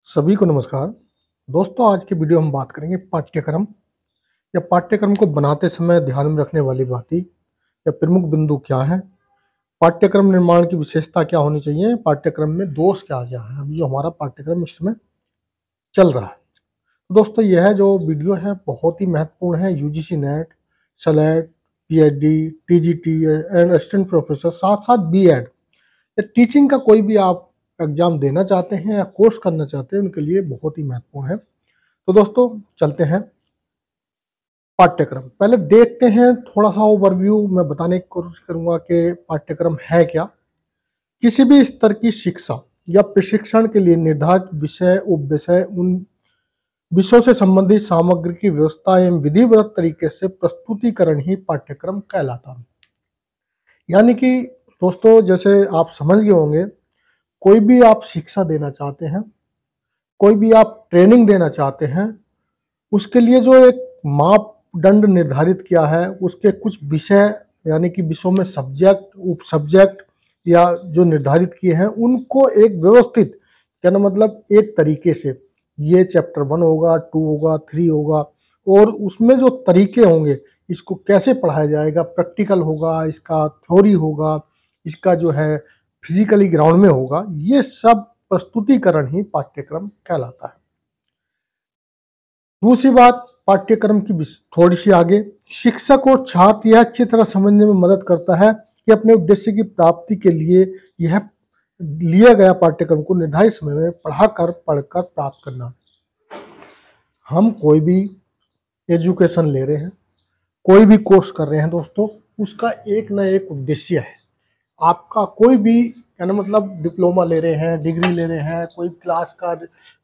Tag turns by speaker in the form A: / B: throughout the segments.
A: सभी को नमस्कार। दोस्तों, आज के वीडियो हम बात करेंगे पाठ्यक्रम या पाठ्यक्रम को बनाते समय ध्यान में रखने वाली बातें या प्रमुख बिंदु क्या हैं, पाठ्यक्रम निर्माण की विशेषता क्या होनी चाहिए, पाठ्यक्रम में दोष क्या-क्या हैं। अभी जो हमारा पाठ्यक्रम इस समय चल रहा है। दोस्तों, यह जो वीडियो है बहुत ही महत्वपूर्ण है। UGC net, select, PhD, TGT and assistant professor, साथ-साथ बीएड या टीचिंग का कोई भी आप एग्जाम देना चाहते हैं या कोर्स करना चाहते हैं, उनके लिए बहुत ही महत्वपूर्ण है। तो दोस्तों, चलते हैं पाठ्यक्रम। पहले देखते हैं थोड़ा सा ओवरव्यू। मैं बताने की कोशिश करूंगा कि पाठ्यक्रम है क्या। किसी भी स्तर की शिक्षा या प्रशिक्षण के लिए निर्धारित विषय, उपविषय, उन विषयों से संबंधित सामग्री की व्यवस्था एवं विधिवत तरीके से प्रस्तुतिकरण ही पाठ्यक्रम कहलाता है। यानी कि दोस्तों, जैसे आप समझ गए होंगे, कोई भी आप शिक्षा देना चाहते हैं, कोई भी आप ट्रेनिंग देना चाहते हैं, उसके लिए जो एक मापदंड निर्धारित किया है, उसके कुछ विषय यानी कि विषयों में सब्जेक्ट, उप सब्जेक्ट या जो निर्धारित किए हैं, उनको एक व्यवस्थित, कहना मतलब एक तरीके से, ये चैप्टर 1 होगा, 2 होगा, 3 होगा, और उसमें जो तरीके होंगे, इसको कैसे पढ़ाया जाएगा, प्रैक्टिकल होगा, इसका थ्योरी होगा, इसका जो है फिजिकली ग्राउंड में होगा, ये सब प्रस्तुतिकरण ही पाठ्यक्रम कहलाता है। दूसरी बात, पाठ्यक्रम की थोड़ी सी आगे, शिक्षक और छात्र यह अच्छी तरह समझने में मदद करता है कि अपने उद्देश्य की प्राप्ति के लिए यह लिया गया पाठ्यक्रम को निर्धारित समय में पढ़कर प्राप्त करना। हम कोई भी एजुकेशन ले रहे हैं, कोई भी कोर्स कर रहे हैं दोस्तों, उसका एक ना एक उद्देश्य है। आपका कोई भी, कहना मतलब डिप्लोमा ले रहे हैं, डिग्री ले रहे हैं, कोई क्लास का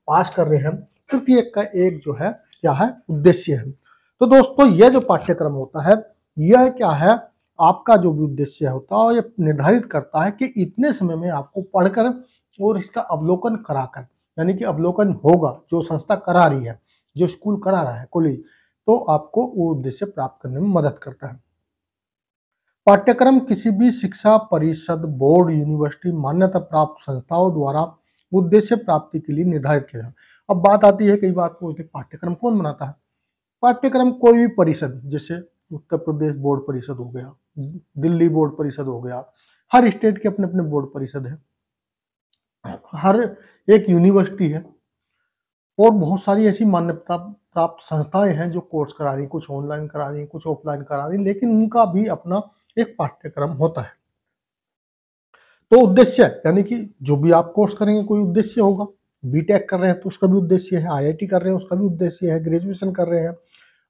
A: पास कर रहे हैं, प्रत्येक का एक जो है क्या है, उद्देश्य है। तो दोस्तों, यह जो पाठ्यक्रम होता है, यह क्या है, आपका जो भी उद्देश्य होता है, यह निर्धारित करता है कि इतने समय में आपको पढ़कर और इसका अवलोकन कराकर, यानी कि अवलोकन होगा, जो संस्था करा रही है, जो स्कूल करा रहा है, कॉलेज, तो आपको वो उद्देश्य प्राप्त करने में मदद करता है। पाठ्यक्रम किसी भी शिक्षा परिषद, बोर्ड, यूनिवर्सिटी, मान्यता प्राप्त संस्थाओं द्वारा उद्देश्य प्राप्ति के लिए निर्धारित किया जाता है। अब बात आती है, कई बात को, पाठ्यक्रम कौन बनाता है। पाठ्यक्रम कोई भी परिषद, जैसे उत्तर प्रदेश बोर्ड परिषद हो गया, दिल्ली बोर्ड परिषद हो गया, हर स्टेट के अपने अपने बोर्ड परिषद है, हर एक यूनिवर्सिटी है, और बहुत सारी ऐसी मान्यता प्राप्त संस्थाएं हैं जो कोर्स करा रही, कुछ ऑनलाइन करा रही, कुछ ऑफलाइन करा रही, लेकिन उनका भी अपना एक पाठ्यक्रम होता है। तो उद्देश्य, यानी कि जो भी आप कोर्स करेंगे कोई उद्देश्य होगा। बीटेक कर रहे हैं तो उसका भी उद्देश्य है, आईआईटी कर रहे हैं उसका भी उद्देश्य है, ग्रेजुएशन कर रहे हैं,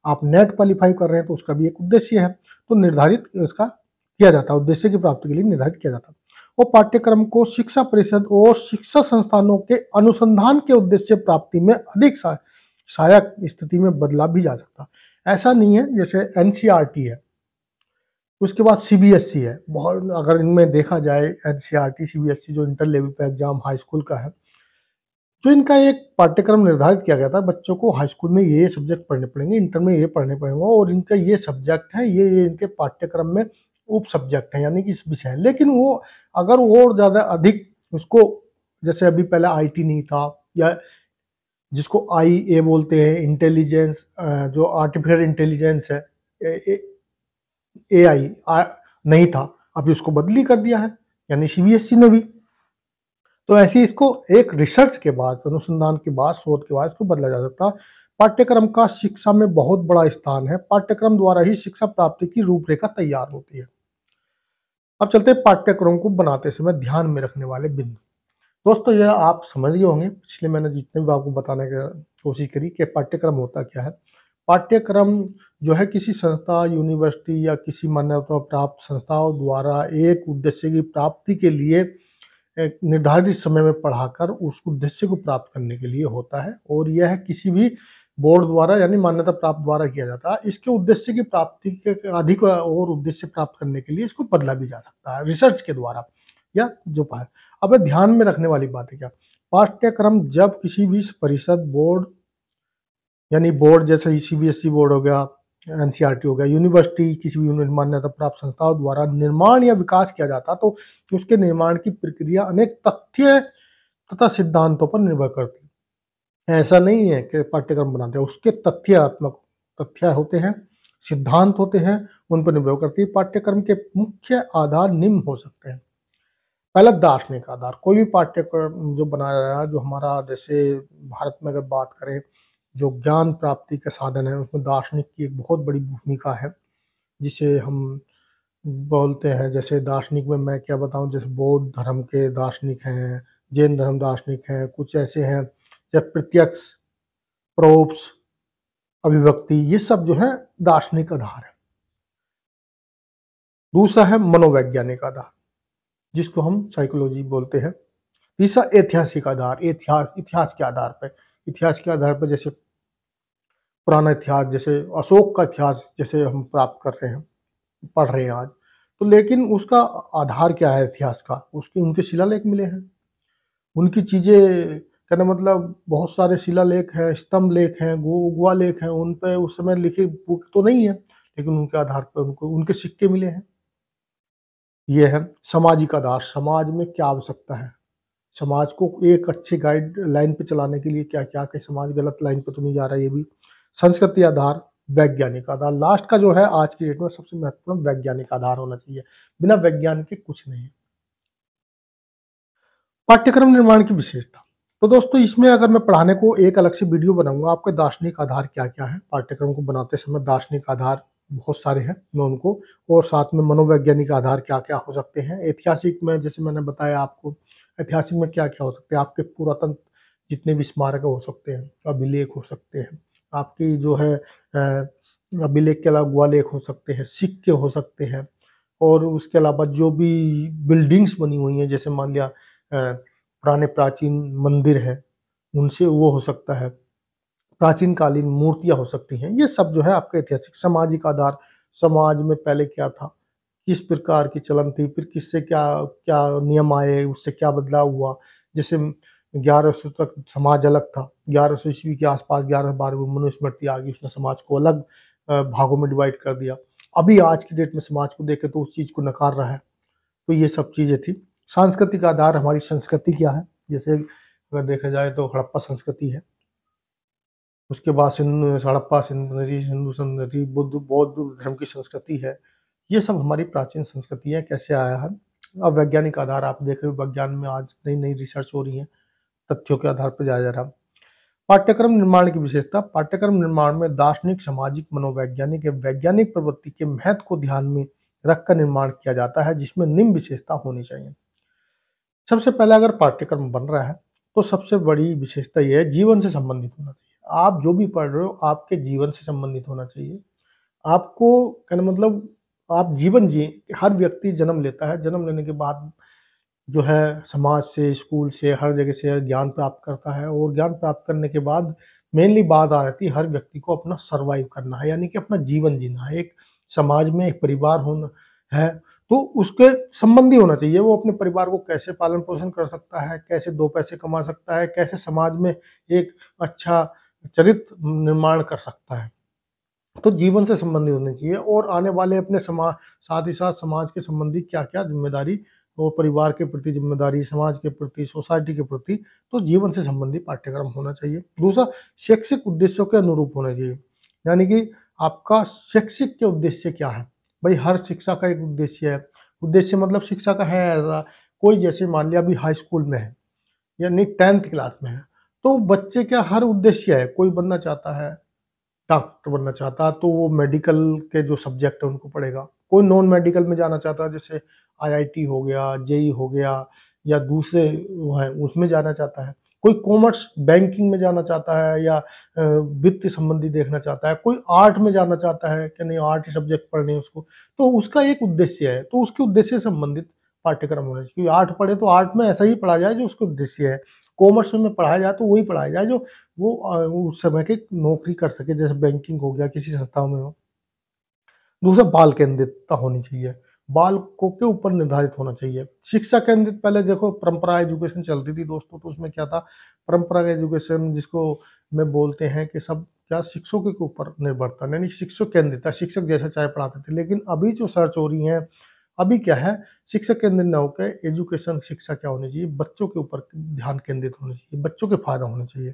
A: आप नेट क्वालिफाई कर रहे हैं तो उसका भी एक उद्देश्य है। तो निर्धारित इसका किया जाता है, उद्देश्य की प्राप्ति के लिए निर्धारित किया जाता है। और पाठ्यक्रम को शिक्षा परिषद और शिक्षा संस्थानों के अनुसंधान के उद्देश्य प्राप्ति में अधिक सहायक स्थिति में बदला भी जा सकता है। ऐसा नहीं है, जैसे एनसीईआरटी है, उसके बाद सीबीएसई है। बहुत, अगर इनमें देखा जाए, एनसीईआरटी, सीबीएसई जो इंटर लेवल पे एग्जाम हाई स्कूल का है, तो इनका एक पाठ्यक्रम निर्धारित किया गया था, बच्चों को हाई स्कूल में ये सब्जेक्ट पढ़ने पड़ेंगे, इंटर में ये पढ़ने पड़ेंगे, और इनका ये सब्जेक्ट है, ये इनके पाठ्यक्रम में उप सब्जेक्ट है, यानी कि इस विषय है। लेकिन वो अगर और ज़्यादा अधिक उसको, जैसे अभी पहले आईटी नहीं था, या जिसको आईए बोलते हैं, इंटेलिजेंस, जो आर्टिफिशियल इंटेलिजेंस है, एआई नहीं था, अभी उसको बदली कर दिया है, यानी सीबीएसई ने भी। तो ऐसे इसको एक रिसर्च के बाद, अनुसंधान के बाद, शोध के बाद इसको बदला जा सकता है। पाठ्यक्रम का शिक्षा में बहुत बड़ा स्थान है। पाठ्यक्रम द्वारा ही शिक्षा प्राप्ति की रूपरेखा तैयार होती है। अब चलते हैं पाठ्यक्रम को बनाते समय ध्यान में रखने वाले बिंदु। दोस्तों, यह आप समझ गए होंगे, पिछले मैंने जितने भी आपको बताने की कोशिश करी कि पाठ्यक्रम होता क्या है। पाठ्यक्रम जो है किसी संस्था, यूनिवर्सिटी या किसी मान्यता प्राप्त संस्थाओं द्वारा एक उद्देश्य की प्राप्ति के लिए एक निर्धारित समय में पढ़ाकर उस उद्देश्य को प्राप्त करने के लिए होता है, और यह किसी भी बोर्ड द्वारा यानी मान्यता प्राप्त द्वारा किया जाता है। इसके उद्देश्य की प्राप्ति के अधिक और उद्देश्य प्राप्त करने के लिए इसको बदला भी जा सकता है रिसर्च के द्वारा, या जो पाए। अब ध्यान में रखने वाली बात है क्या, पाठ्यक्रम जब किसी भी परिषद, बोर्ड, यानी बोर्ड जैसे सीबीएसई बोर्ड हो गया, एनसीईआरटी हो गया, यूनिवर्सिटी, किसी भी मान्यता प्राप्त संस्थाओं द्वारा निर्माण या विकास किया जाता, तो उसके निर्माण की प्रक्रिया अनेक तथ्य तथा सिद्धांतों पर निर्भर करती है। ऐसा नहीं है कि पाठ्यक्रम बनाते हैं, उसके तथ्य होते हैं, सिद्धांत होते हैं, उन पर निर्भर करती है। पाठ्यक्रम के मुख्य आधार निम्न हो सकते हैं। पहला दार्शनिक आधार, कोई भी पाठ्यक्रम जो बनाया गया, जो हमारा जैसे भारत में अगर बात करें, जो ज्ञान प्राप्ति के साधन है, उसमें दार्शनिक की एक बहुत बड़ी भूमिका है, जिसे हम बोलते हैं। जैसे दार्शनिक में मैं क्या बताऊं, जैसे बौद्ध धर्म के दार्शनिक हैं, जैन धर्म दार्शनिक हैं, कुछ ऐसे हैं जैसे प्रत्यक्ष, प्रोप्स, अभिव्यक्ति, ये सब जो है दार्शनिक आधार है। दूसरा है मनोवैज्ञानिक आधार, जिसको हम साइकोलॉजी बोलते हैं। तीसरा ऐतिहासिक आधार, इतिहास के आधार पर, जैसे पुराना इतिहास, जैसे अशोक का इतिहास जैसे हम प्राप्त कर रहे हैं, पढ़ रहे हैं आज, तो लेकिन उसका आधार क्या है इतिहास का, उसके उनके शिलालेख मिले हैं, उनकी चीजें, कहने मतलब बहुत सारे शिलालेख हैं, स्तंभ लेख हैं, गुहा लेख हैं, उन पे उस समय लिखी बुक तो नहीं है, लेकिन उनके आधार पर उनको उनके सिक्के मिले हैं। ये है सामाजिक आधार, समाज में क्या आवश्यकता है, समाज को एक अच्छे गाइड लाइन पे चलाने के लिए क्या क्या, कि समाज गलत लाइन पे तो नहीं जा रहा है, ये भी। संस्कृति आधार, वैज्ञानिक आधार, लास्ट का जो है आज की डेट में सबसे महत्वपूर्ण वैज्ञानिक आधार होना चाहिए, बिना वैज्ञानिक के कुछ नहीं। पाठ्यक्रम निर्माण की विशेषता, तो दोस्तों इसमें अगर मैं पढ़ाने को एक अलग से वीडियो बनाऊंगा, आपके दार्शनिक आधार क्या क्या है, पाठ्यक्रम को बनाते समय दार्शनिक आधार बहुत सारे हैं, मैं उनको, और साथ में मनोवैज्ञानिक आधार क्या क्या हो सकते हैं, ऐतिहासिक में जैसे मैंने बताया आपको, ऐतिहासिक में क्या क्या हो सकते हैं, आपके पुरातन जितने भी स्मारक हो सकते हैं, अभिलेख हो सकते हैं, आपकी जो है अभिलेख के अलावा गुहा लेख हो सकते हैं, सिक्के हो सकते हैं, और उसके अलावा जो भी बिल्डिंग्स बनी हुई हैं, जैसे मान लिया पुराने प्राचीन मंदिर हैं, उनसे वो हो सकता है, प्राचीन कालीन मूर्तियां हो सकती हैं, ये सब जो है आपका ऐतिहासिक। सामाजिक आधार, समाज में पहले क्या था, किस प्रकार की चलन थी, फिर किससे क्या क्या नियम आए, उससे क्या बदलाव हुआ। जैसे 1100 तक समाज अलग था, 1100 ईस्वी के आसपास 1112 में मनुस्मृति आ गई, उसने समाज को अलग भागों में डिवाइड कर दिया। अभी आज की डेट में समाज को देखे तो उस चीज को नकार रहा है, तो ये सब चीजें थी। सांस्कृतिक आधार, हमारी संस्कृति क्या है, जैसे अगर देखा जाए तो हड़प्पा संस्कृति है, उसके बाद हड़प्पा सिंधु संस्कृति, बुद्ध बौद्ध धर्म की संस्कृति है, ये सब हमारी प्राचीन संस्कृति है, कैसे आया है। अब वैज्ञानिक आधार आप देख रहे हो, विज्ञान में आज नई नई रिसर्च हो रही है, तथ्यों के आधार पर जाया जा रहा है। पाठ्यक्रम निर्माण की विशेषता, पाठ्यक्रम निर्माण में दार्शनिक, सामाजिक, मनोवैज्ञानिक या वैज्ञानिक प्रवृत्ति के महत्व को ध्यान में रखकर निर्माण किया जाता है, जिसमें निम्न विशेषता होनी चाहिए। सबसे पहले अगर पाठ्यक्रम बन रहा है तो सबसे बड़ी विशेषता यह है, जीवन से संबंधित होना चाहिए। आप जो भी पढ़ रहे हो आपके जीवन से संबंधित होना चाहिए। आपको कहने मतलब आप जीवन जिए, हर व्यक्ति जन्म लेता है, जन्म लेने के बाद जो है समाज से, स्कूल से, हर जगह से ज्ञान प्राप्त करता है, और ज्ञान प्राप्त करने के बाद मेनली बात आ जाती है, हर व्यक्ति को अपना सर्वाइव करना है, यानी कि अपना जीवन जीना है, एक समाज में एक परिवार होना है, तो उसके संबंधी होना चाहिए। वो अपने परिवार को कैसे पालन पोषण कर सकता है, कैसे दो पैसे कमा सकता है, कैसे समाज में एक अच्छा चरित्र निर्माण कर सकता है, तो जीवन से संबंधित होने चाहिए। और आने वाले अपने समाज, साथ ही साथ समाज के संबंधी क्या क्या जिम्मेदारी, और परिवार के प्रति जिम्मेदारी, समाज के प्रति, सोसाइटी के प्रति, तो जीवन से संबंधित पाठ्यक्रम होना चाहिए। दूसरा, शैक्षिक उद्देश्यों के अनुरूप होना चाहिए, यानी कि आपका शैक्षिक के उद्देश्य क्या है। भाई हर शिक्षा का एक उद्देश्य है, उद्देश्य मतलब शिक्षा का है ऐसा कोई, जैसे मान लिया अभी हाई स्कूल में है, यानी 10th क्लास में है, तो बच्चे क्या हर उद्देश्य है, कोई बनना चाहता है, डॉक्टर बनना चाहता है तो वो मेडिकल के जो सब्जेक्ट है उनको पढ़ेगा, कोई नॉन मेडिकल में जाना चाहता है, जैसे आईआईटी हो गया, जेई हो गया, या दूसरे वो है उसमें जाना चाहता है, कोई कॉमर्स बैंकिंग में जाना चाहता है, या वित्त संबंधी देखना चाहता है, कोई आर्ट में जाना चाहता है कि नहीं आर्ट सब्जेक्ट पढ़ने हैं उसको, तो उसका एक उद्देश्य है, तो उसके उद्देश्य से संबंधित पाठ्यक्रम होना चाहिए। आर्ट पढ़े तो आर्ट में ऐसा ही पढ़ा जाए जो उसका उद्देश्य है, कॉमर्स में पढ़ाया जाए तो वही पढ़ाया जाए जो वो उस समय की नौकरी कर सके, जैसे बैंकिंग हो गया, किसी संस्थाओं में हो। दूसरा, बाल केंद्रितता होनी चाहिए, बाल को के ऊपर निर्धारित होना चाहिए। शिक्षा केंद्रित, पहले देखो परंपरा एजुकेशन चलती थी दोस्तों, तो उसमें क्या था, परंपरा एजुकेशन जिसको में बोलते हैं कि सब क्या शिक्षकों के ऊपर निर्भर था, यानी शिक्षक केंद्रित था, शिक्षक जैसा चाहे पढ़ाते थे। लेकिन अभी जो सर्च हो रही है, अभी क्या है, शिक्षक केंद्रित न होकर एजुकेशन, शिक्षा क्या होनी चाहिए, बच्चों के ऊपर ध्यान केंद्रित होनी चाहिए, बच्चों के फायदा होना चाहिए।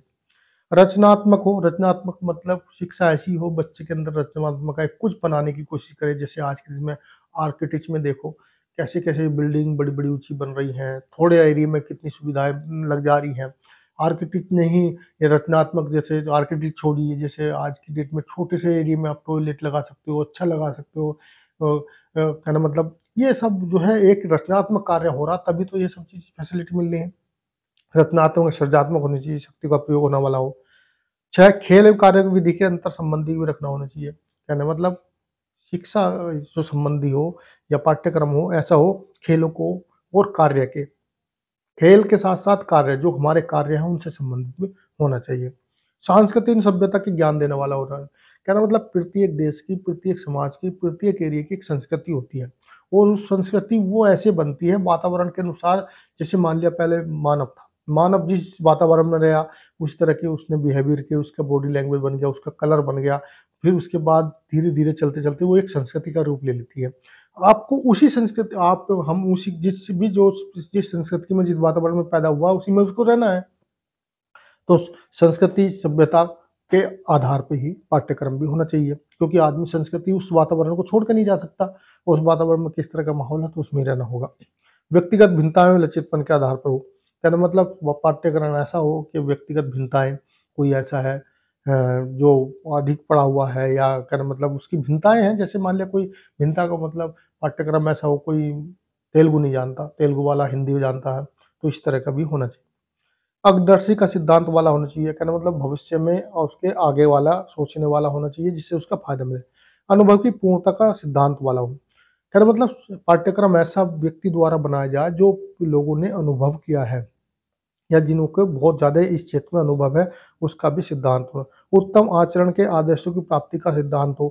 A: रचनात्मक हो, रचनात्मक मतलब शिक्षा ऐसी हो बच्चे के अंदर रचनात्मक है, कुछ बनाने की कोशिश करे। जैसे आज के दिन में आर्किटेक्ट में देखो कैसे-कैसे बिल्डिंग बड़ी-बड़ी ऊँची बन रही हैं, थोड़े एरिया में कितनी सुविधाएँ लग जा रही हैं। आर्किटेक्ट ने ही ये रचनात्मक जैसे आर्किटेक्ट छोड़िए, जैसे आज की डेट में छोटे से एरिया में आप टॉयलेट लगा सकते हो, अच्छा लगा सकते हो। कहने मतलब ये सब जो है एक रचनात्मक कार्य हो रहा, तभी तो ये सब चीज़ फैसिलिटी मिल रही है। रचनात्मक, सृजनात्मक होनी चाहिए, शक्ति का प्रयोग होने वाला हो। चाहे खेल एवं कार्य विधि के अंतर संबंधी भी रखना होना चाहिए। कहने मतलब शिक्षा जो संबंधी हो या पाठ्यक्रम हो, ऐसा हो खेलों को और कार्य के। खेल के साथ-साथ कार्य, जो हमारे कार्य हैं उनसे संबंधित भी होना चाहिए। सांस्कृतिक सभ्यता के ज्ञान देने वाला होना है। कहना मतलब प्रत्येक देश की, प्रत्येक समाज की, प्रत्येक एरिया की एक संस्कृति होती है और उस संस्कृति वो ऐसे बनती है वातावरण के अनुसार। जैसे मान लिया पहले मानव था, मानव जिस वातावरण में रहा उस तरह के उसने बिहेवियर किया, उसका बॉडी लैंग्वेज बन गया, उसका कलर बन गया। फिर उसके बाद धीरे-धीरे चलते-चलते वो एक संस्कृति का रूप ले लेती है। आपको उसी संस्कृति आप हम उसी जिस संस्कृति में, जिस वातावरण में पैदा हुआ उसी में उसको रहना है। तो संस्कृति सभ्यता के आधार पे ही पाठ्यक्रम भी होना चाहिए, क्योंकि आदमी संस्कृति उस वातावरण को छोड़ कर नहीं जा सकता। उस वातावरण में किस तरह का माहौल है तो उसमें ही रहना होगा। व्यक्तिगत भिन्नताएं व लचीलापन के आधार पर हो। कहने मतलब वो पाठ्यक्रम ऐसा हो कि व्यक्तिगत भिन्नताएं, कोई ऐसा है जो अधिक पढ़ा हुआ है या कहने मतलब उसकी भिन्नताएं हैं। जैसे मान लिया कोई भिन्नता का मतलब पाठ्यक्रम ऐसा हो, कोई तेलुगु नहीं जानता, तेलुगु वाला हिंदी जानता है, तो इस तरह का भी होना चाहिए। अग्रदर्शी का सिद्धांत वाला होना चाहिए, कहना मतलब भविष्य में और उसके आगे वाला सोचने वाला होना चाहिए जिससे उसका फायदा मिले। अनुभव की पूर्णता का सिद्धांत वाला हो, कहना मतलब पाठ्यक्रम ऐसा व्यक्ति द्वारा बनाया जाए जो लोगों ने अनुभव किया है या जिनको बहुत ज्यादा इस क्षेत्र में अनुभव है, उसका भी सिद्धांत हो। उत्तम आचरण के आदर्शों की प्राप्ति का सिद्धांत हो,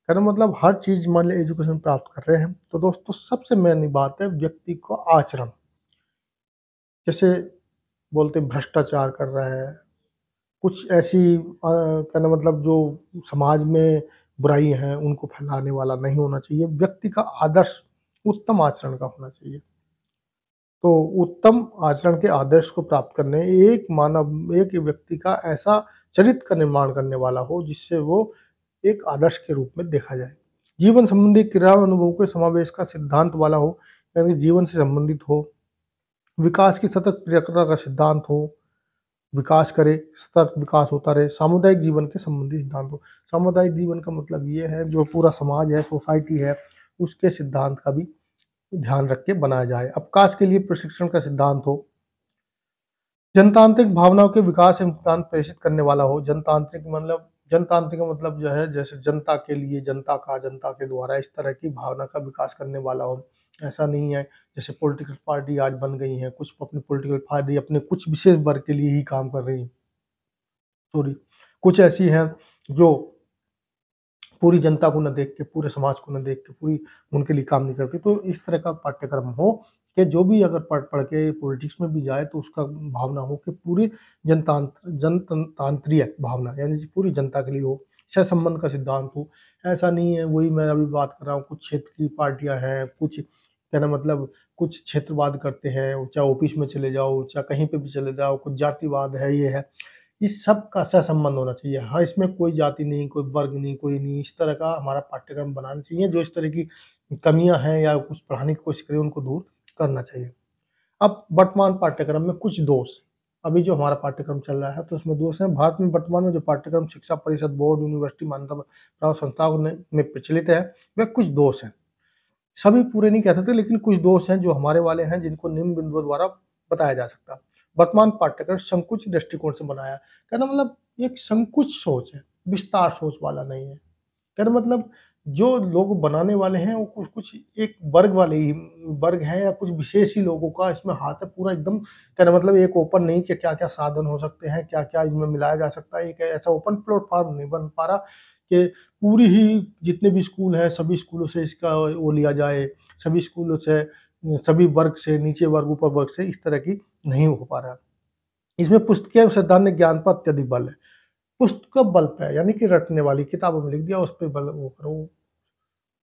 A: कहना मतलब हर चीज मान लिया एजुकेशन प्राप्त कर रहे हैं तो दोस्तों सबसे मेन बात है व्यक्ति को आचरण। जैसे बोलते भ्रष्टाचार कर रहा है, कुछ ऐसी कहना मतलब जो समाज में बुराई हैं उनको फैलाने वाला नहीं होना चाहिए। व्यक्ति का आदर्श उत्तम आचरण का होना चाहिए। तो उत्तम आचरण के आदर्श को प्राप्त करने एक व्यक्ति का ऐसा चरित्र का निर्माण करने वाला हो जिससे वो एक आदर्श के रूप में देखा जाए। जीवन संबंधी क्रिया अनुभव के समावेश का सिद्धांत वाला हो, यानी जीवन से संबंधित हो। विकास की सतत प्रक्रिया का सिद्धांत हो, विकास करे, सतत विकास होता रहे। सामुदायिक जीवन के संबंधी सिद्धांत हो। सामुदायिक जीवन का मतलब ये है जो पूरा समाज है, सोसाइटी है, उसके सिद्धांत का भी ध्यान रख के बनाया जाए। अवकाश के लिए प्रशिक्षण का सिद्धांत हो। जनतांत्रिक भावनाओं के विकास एवं सिद्धांत प्रेषित करने वाला हो। जनतांत्रिक का मतलब जो है जैसे जनता के लिए, जनता का, जनता के द्वारा, इस तरह की भावना का विकास करने वाला हो। ऐसा नहीं है जैसे पॉलिटिकल पार्टी आज बन गई हैं, कुछ अपनी पॉलिटिकल पार्टी अपने कुछ विशेष वर्ग के लिए ही काम कर रही हैं। सॉरी, कुछ ऐसी हैं जो पूरी जनता को न देख के, पूरे समाज को न देख के, पूरी उनके लिए काम नहीं करती। तो इस तरह का पाठ्यक्रम हो कि जो भी अगर पढ़ के पॉलिटिक्स में भी जाए तो उसका भावना हो कि पूरी जनतांत्रिक भावना, यानी पूरी जनता के लिए हो। सहसंबंध का सिद्धांत हो। ऐसा नहीं है, वही मैं अभी बात कर रहा हूँ, कुछ क्षेत्र की पार्टियां हैं, कुछ कहना मतलब कुछ क्षेत्रवाद करते हैं, चाहे ऑफिस में चले जाओ, चाहे कहीं पे भी चले जाओ, कुछ जातिवाद है, ये है। इस सब का सहसंबंध होना चाहिए। हाँ, इसमें कोई जाति नहीं, कोई वर्ग नहीं, कोई नहीं, इस तरह का हमारा पाठ्यक्रम बनाना चाहिए। जो इस तरह की कमियां हैं या कुछ पढ़ाने की कोशिश करें उनको दूर करना चाहिए। अब वर्तमान पाठ्यक्रम में कुछ दोष, अभी जो हमारा पाठ्यक्रम चल रहा है तो उसमें दोष हैं। भारत में वर्तमान में जो पाठ्यक्रम शिक्षा परिषद, बोर्ड, यूनिवर्सिटी, मान्यता प्राप्त संस्थाओं में प्रचलित है, वह कुछ दोष हैं। सभी पूरे नहीं कह सकते, लेकिन कुछ दोष हैं जो हमारे वाले हैं जिनको निम्न बिंदुओं द्वारा बताया जा सकता है। वर्तमान पाठ्यक्रम संकुचित दृष्टिकोण से बनाया है। कहना मतलब एक संकुच सोच है, विस्तार सोच वाला नहीं है। कहना मतलब जो लोग बनाने वाले हैं वो कुछ एक वर्ग वाले ही वर्ग हैं या कुछ विशेष ही लोगों का इसमें हाथ है पूरा एकदम। कहना मतलब एक ओपन नहीं कि क्या क्या साधन हो सकते हैं, क्या क्या इसमें मिलाया जा सकता है। एक ऐसा ओपन प्लेटफॉर्म नहीं बन पा रहा कि पूरी ही जितने भी स्कूल हैं सभी स्कूलों से इसका वो लिया जाए, सभी स्कूलों से, सभी वर्ग से, नीचे वर्ग ऊपर वर्ग से, इस तरह की नहीं हो पा रहा है। इसमें पुस्तकीय सैद्धांतिक ज्ञान पर अत्यधिक बल है। पुस्तक का बल पे है, यानी कि रटने वाली किताबों में लिख दिया उस पे बल वो करो,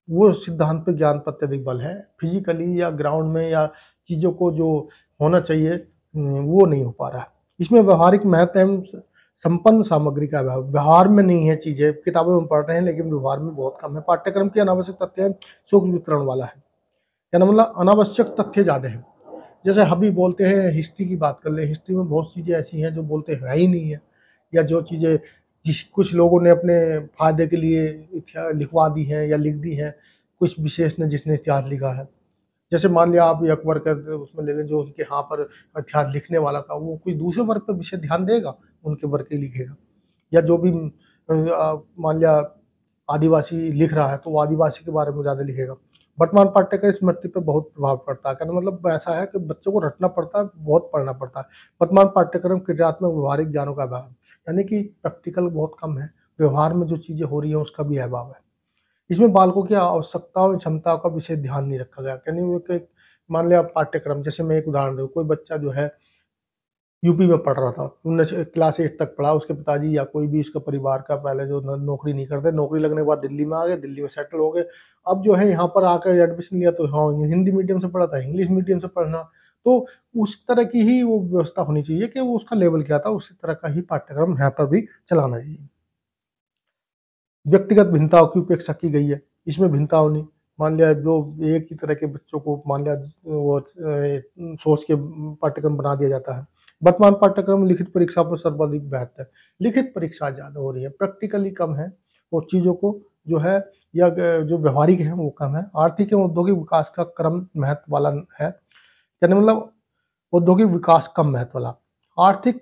A: वो सिद्धांत पे ज्ञान पर अत्यधिक बल है। फिजिकली या ग्राउंड में या चीज़ों को जो होना चाहिए वो नहीं हो पा रहा है। इसमें व्यवहारिक महत्व एवं संपन्न सामग्री का अभाव, व्यवहार में नहीं है चीजें, किताबों में पढ़ रहे हैं लेकिन व्यवहार में बहुत कम है। पाठ्यक्रम के अनावश्यक तथ्य है, सूक्ष्म वितरण वाला है, क्या ना मतलब अनावश्यक तथ्य ज्यादा है। जैसे अभी बोलते हैं हिस्ट्री की बात कर ले, हिस्ट्री में बहुत चीजें ऐसी हैं जो बोलते है ही नहीं है, या जो चीजें जिस कुछ लोगों ने अपने फायदे के लिए लिखवा दी हैं या लिख दी हैं, कुछ विशेष ने जिसने इतिहास लिखा है। जैसे मान लिया आप एक वर्ग उसमें ले लें, जो उनके यहाँ पर इतिहास लिखने वाला था वो कोई दूसरे वर्ग पर विषय ध्यान देगा, उनके वर्ग के लिखेगा। या जो भी मान लिया आदिवासी लिख रहा है तो वो आदिवासी के बारे में ज़्यादा लिखेगा। वर्तमान पाठ्यक्रम स्मृति पर बहुत प्रभाव पड़ता है, कहने मतलब ऐसा है कि बच्चों को रटना पड़ता है, बहुत पढ़ना पड़ता है। वर्तमान पाठ्यक्रम क्रियात्मक व्यवहारिक ज्ञानों का अभाव, यानी कि प्रैक्टिकल बहुत कम है, व्यवहार में जो चीज़ें हो रही हैं उसका भी अभाव है। इसमें बालकों की आवश्यकताओं और क्षमताओं का विशेष ध्यान नहीं रखा गया, यानी वो एक मान लिया पाठ्यक्रम, जैसे मैं एक उदाहरण दूँ, कोई बच्चा जो है यूपी में पढ़ रहा था, उन्होंने क्लास 8 तक पढ़ा, उसके पिताजी या कोई भी उसका परिवार का पहले जो नौकरी नहीं करते, नौकरी लगने के बाद दिल्ली में आ गए, दिल्ली में सेटल हो गए। अब जो है यहाँ पर आकर एडमिशन लिया तो हाँ, हिंदी मीडियम से पढ़ा था, इंग्लिश मीडियम से पढ़ना, तो उस तरह की ही वो व्यवस्था होनी चाहिए कि वो उसका लेवल क्या था, उसी तरह का ही पाठ्यक्रम यहाँ पर भी चलाना चाहिए। व्यक्तिगत भिन्नताओं की उपेक्षा की गई है, इसमें भिन्नताओं नहीं, मान लिया जो एक ही तरह के बच्चों को मान लिया वो सोच के पाठ्यक्रम बना दिया जाता है। वर्तमान पाठ्यक्रम लिखित परीक्षा पर सर्वाधिक बेहतर है, लिखित परीक्षा ज़्यादा हो रही है, प्रैक्टिकली कम है, और चीज़ों को जो है या जो व्यवहारिक है वो कम है। आर्थिक एवं औद्योगिक विकास का क्रम महत्व वाला है, कहने मतलब औद्योगिक विकास कम महत्व वाला। आर्थिक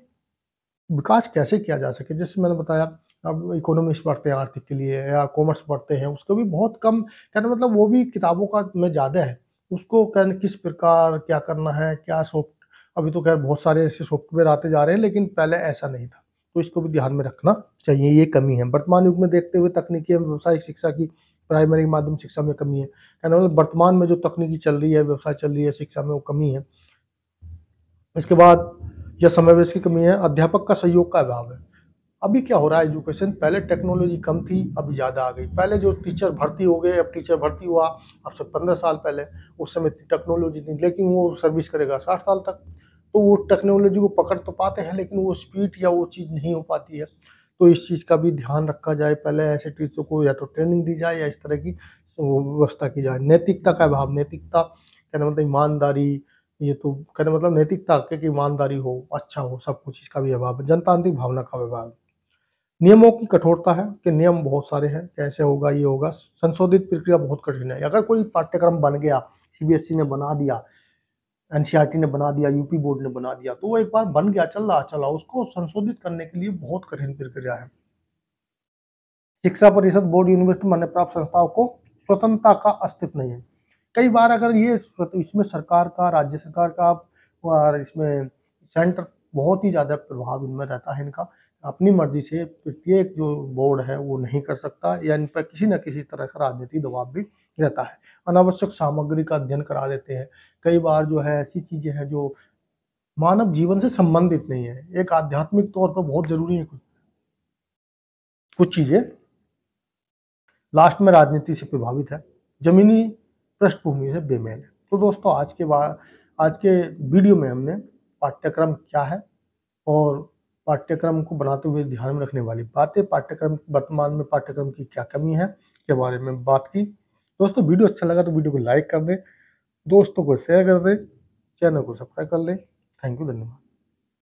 A: विकास कैसे किया जा सके, जैसे मैंने बताया, अब इकोनॉमिक्स पढ़ते हैं आर्थिक के लिए या कॉमर्स पढ़ते हैं, उसको भी बहुत कम, कहना मतलब वो भी किताबों का में ज़्यादा है, उसको कहने किस प्रकार क्या करना है, क्या सॉफ्ट, अभी तो खैर बहुत सारे ऐसे सॉफ्टवेयर आते जा रहे हैं लेकिन पहले ऐसा नहीं था, तो इसको भी ध्यान में रखना चाहिए, ये कमी है। वर्तमान युग में देखते हुए तकनीकी एवं व्यावसायिक शिक्षा की प्राइमरी माध्यमिक शिक्षा में कमी है, कहना मतलब वर्तमान में जो तकनीकी चल रही है, व्यवसाय चल रही है, शिक्षा में वो कमी है। इसके बाद यह समावेश की कमी है, अध्यापक का सहयोग का अभाव है। अभी क्या हो रहा है, एजुकेशन पहले टेक्नोलॉजी कम थी, अभी ज़्यादा आ गई। पहले जो टीचर भर्ती हो गए, अब टीचर भर्ती हुआ अब से 15 साल पहले, उस समय टेक्नोलॉजी थी लेकिन वो सर्विस करेगा 60 साल तक, तो वो टेक्नोलॉजी को पकड़ तो पाते हैं लेकिन वो स्पीड या वो चीज़ नहीं हो पाती है। तो इस चीज़ का भी ध्यान रखा जाए, पहले ऐसे टीचर को या तो ट्रेनिंग दी जाए या इस तरह की व्यवस्था की जाए। नैतिकता का अभाव, नैतिकता कहने मतलब ईमानदारी, ये तो कहने मतलब नैतिकता कि ईमानदारी हो, अच्छा हो, सब कुछ इसका भी अभाव है। जनतांत्रिक भावना का अभाव, नियमों की कठोरता है कि नियम बहुत सारे हैं, कैसे होगा ये होगा, संशोधित प्रक्रिया बहुत कठिन है। अगर कोई पाठ्यक्रम बन गया, सीबीएसई ने बना दिया, एनसीईआरटी ने बना दिया, यूपी बोर्ड ने बना दिया, तो वो एक बार बन गया, चला, उसको संशोधित करने के लिए बहुत कठिन प्रक्रिया है। शिक्षा परिषद, बोर्ड, यूनिवर्सिटी, मान्यता प्राप्त संस्थाओं को स्वतंत्रता का अस्तित्व नहीं है। कई बार अगर ये इसमें सरकार का, राज्य सरकार का और इसमें सेंटर बहुत ही ज़्यादा प्रभाव इनमें रहता है इनका, अपनी मर्जी से प्रत्येक जो बोर्ड है वो नहीं कर सकता, या इन पर किसी न किसी तरह का राजनीतिक दबाव भी रहता है। अनावश्यक सामग्री का अध्ययन करा देते हैं, कई बार जो है ऐसी चीज़ें हैं जो मानव जीवन से संबंधित नहीं है, एक आध्यात्मिक तौर पर बहुत जरूरी है, कुछ चीज़ें लास्ट में राजनीति से प्रभावित है, जमीनी पृष्ठभूमि से बेमेल है। तो दोस्तों आज के वीडियो में हमने पाठ्यक्रम क्या है और पाठ्यक्रम को बनाते हुए ध्यान में रखने वाली बातें, पाठ्यक्रम वर्तमान में पाठ्यक्रम की क्या कमी है के बारे में बात की। दोस्तों वीडियो अच्छा लगा तो वीडियो को लाइक कर दें, दोस्तों को शेयर कर दें, चैनल को सब्सक्राइब कर लें। थैंक यू, धन्यवाद।